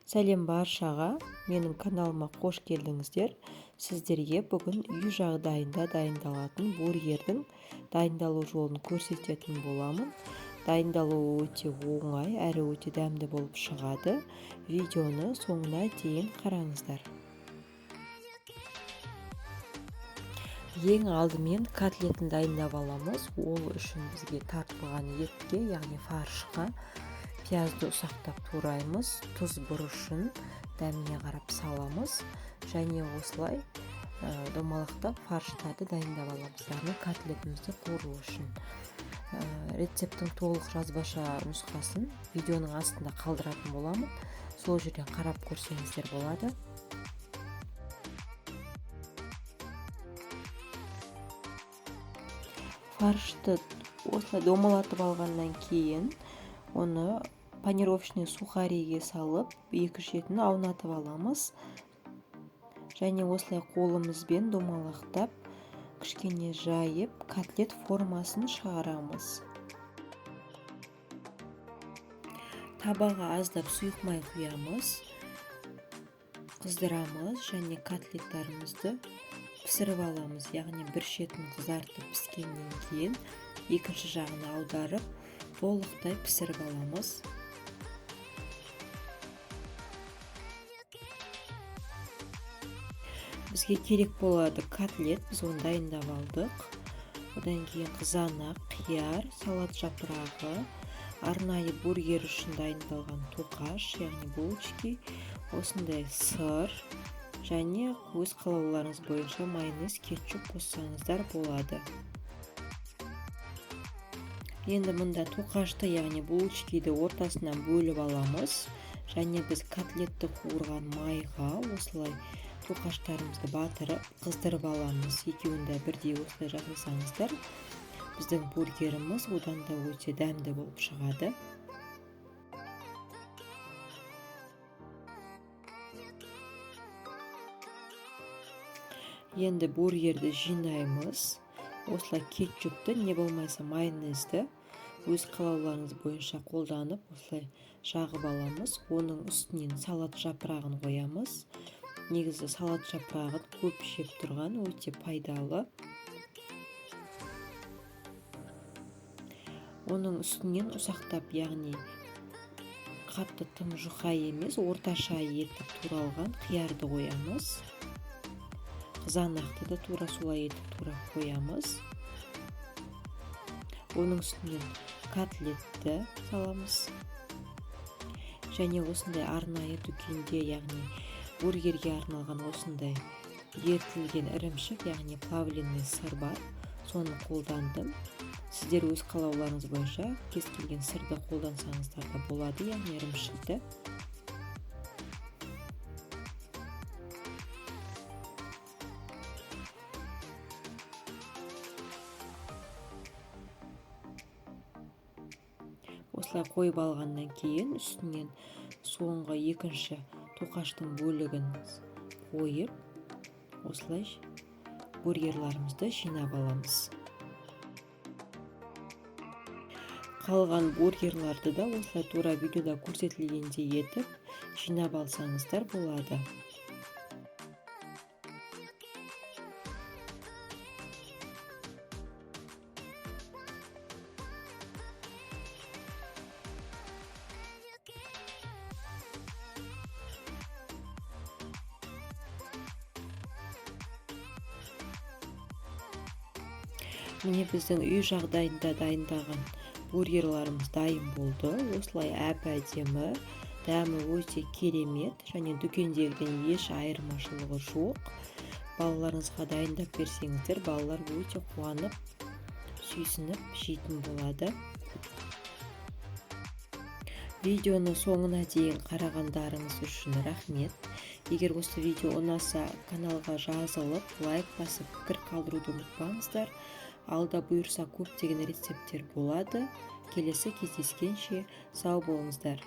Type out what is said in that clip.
Сәлем баршаға, менің каналыма қош келдіңіздер. Сіздерге бүгін үй жағдайында дайындалатын бургердің дайындалу жолын көрсететін боламын. Дайындалуы өте оңай әрі өте дәмді болып шығады. Видеоны соңына дейін қараңыздар. Ең алдымен котлетін дайындап аламыз. Ол үшін бізге тартылған етке, яғни фаршқа пиязды ұсақтап тураймыз, тұз бұрышын дәміне қарап саламыз, және осылай домалақтап фарштарды дайындап аламыз, яғни котлетімізді қуыру үшін. Рецептің толық жазбаша нұсқасын видеоның астында қалдыратын боламын, сол жерден қарап көрсеңіздер болады. Фаршты осылай домалатып алғаннан кейін оны панировочный сухариге салып, екі шетін аунатып аламыз. Және осылай қолымызбен домалақтап, кішкене жайып, котлет формасын шығарамыз. Табаға аздап сұйық май құямыз, қыздырамыз және котлеттарымызды пісіріп аламыз. Яғни бір шетін қызартып піскеннен кейін екінші жағына аударып, толықтай пісіріп аламыз. Бізге керек болады котлет, біз оны дайындап алдық. Одан кейін қызанақ, қияр, салат жапырағы, арнайы бургер үшін дайындалған тоқаш, яғни булочки, осындай сыр және өз қалауларыңыз бойынша майонез, кетчуп қоссаңыздар болады. Енді мұнда тоқашты, яғни булочкиді ортасынан бөліп аламыз, және біз котлетті қуырған майға осылай тоқаштарымызды батырып, қыздырып аламыз. Екеуінде бірдей осылай жасасаңыздар, біздің бургеріміз одан да өте дәмді болып шығады. Енді бургерді жинаймыз. Осылай кетчупты, не болмайса майонезді өз қалауларыңыз бойынша қолданып, осылай жағып аламыз. Оның үстінен салат жапырағын қоямыз. Негізі салат жапырағын көп жеп тұрған өте пайдалы. Оның үстінен ұсақтап, яғни қатты тым жұқа емес, орташа етіп туралған қиярды қоямыз. Қызанақты да тура солай етіп турап қоямыз. Оның үстінен котлетті саламыз. Және осындай арнайы дүкенде, яғни бургерге арналған осындай ерітілген ірімшік, яғни плавленый сыр бар. Соны қолдандым. Сіздер өз қалауларыңыз бойынша кез келген сырды қолдансаңыздар да болады, яғни ірімшікті. Осылай қойып алғаннан кейін үстінен соңғы екінші тоқаштың бөлігін қойып, осылай бургерларымызды жинап аламыз. Қалған бургерларды да осылай тура видеода көрсетілгендей етіп жинап алсаңыздар болады. Міне біздің үй жағдайында дайындаған бургерларымыз дайын болды. Осылай әп-әдемі, дәмі өте керемет және дүкендегіден еш айырмашылығы жоқ. Балаларыңызға дайындап берсеңіздер, балалар өте қуанып, сүйсініп жейтін болады. Видеоны соңына дейін қарағандарыңыз үшін рахмет. Егер осы видео ұнаса, каналға жазылып, лайк басып, пікір қалдыруды ұмытпаңыздар. Алда бұйырса көптеген рецепттер болады. Келесі кездескенше сау болыңыздар.